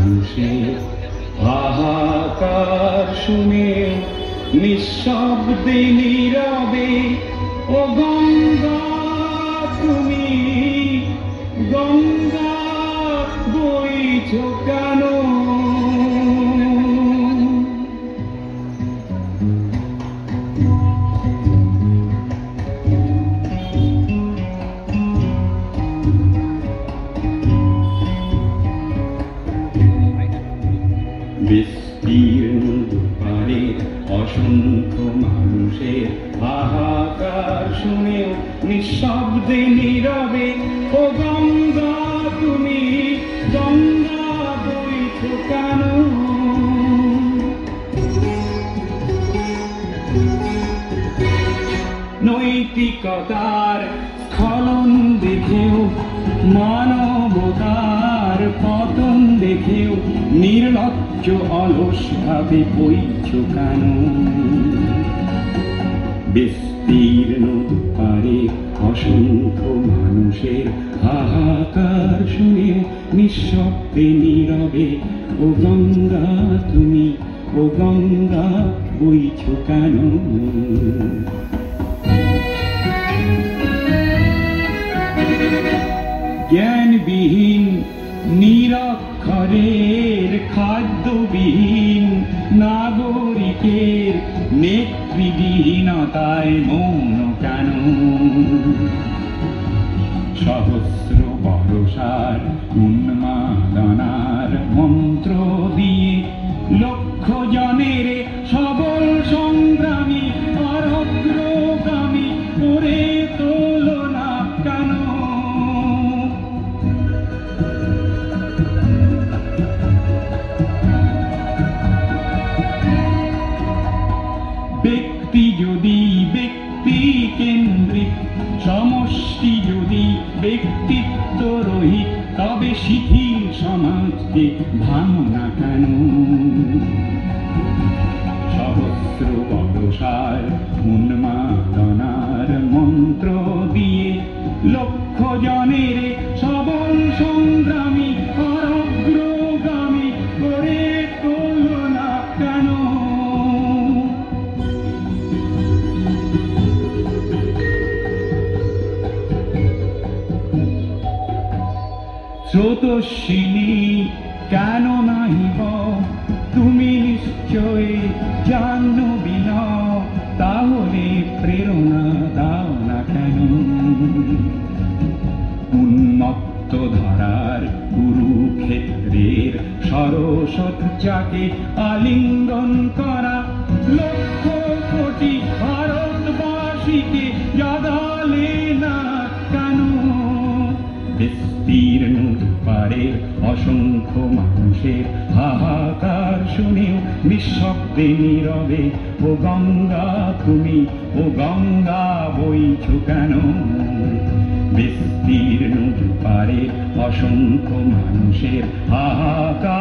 মানুষের হাহাকার শুনে নিঃশব্দে নীরবে ও গঙ্গা তুমি গঙ্গা বইছো কেন? বিস্তীর্ণ দুপারে অসংখ্য মানুষের হাহাকার শুনেও নিঃশব্দে নীরবে ও গঙ্গা তুমি গঙ্গা বইছো কেন? নৈতিকতার স্খলন দেখেও মানবতার পতন দেখেও নির্লজ্জ অলস ভাবে বইছো কেন? বিস্তীর্ণ দুপারে অসংখ্য মানুষের হাহাকার শুনেও নিঃশব্দে নীরবে ও গঙ্গা তুমি ও গঙ্গা বইছো কেন? জ্ঞানবিহীন নিরক্ষরের খাদ্যবিহীন নাগরিকের নেতৃবিহীনতায় মৌন কেন? সহস্র বর্ষার উন্মাদনার মন্ত্র দিয়ে লক্ষ জনের সবল সংগ্রামী আর অগ্রগামী করে তোলো না কেন? ব্যক্তি যদি ব্যক্তি কেন্দ্রিক, সমষ্টি যদি ব্যক্তিত্ব রহিত, তবে শিথিল সমাজকে ভাঙো না কেন? সহস্র বর্ষার উন্মাদনার মন্ত্র দিয়ে লক্ষ জনের সবল সংগ্রামী আর অগ্রগামী করে তোলো না কেন? স্রোতস্বিনী কেন নাহিব তুমি নিশ্চয় জাহ্নবী নও, তাহলে প্রেরণা দাও না কেন? উন্মত্ত ধারার কুরুক্ষেত্রের সরসজ্জাকে আলিঙ্গন করা লক্ষ কোটি ভারতবাসীকে জাগালে না কেন? বিস্তীর্ণ দুপারে অসংখ্য মানুষের হাহাকার শুনেও নিঃশব্দে নীরবে ও গঙ্গা তুমি ও গঙ্গা বইছো কেন? বিস্তীর্ণ দুপারে অসংখ্য মানুষের হাহাকার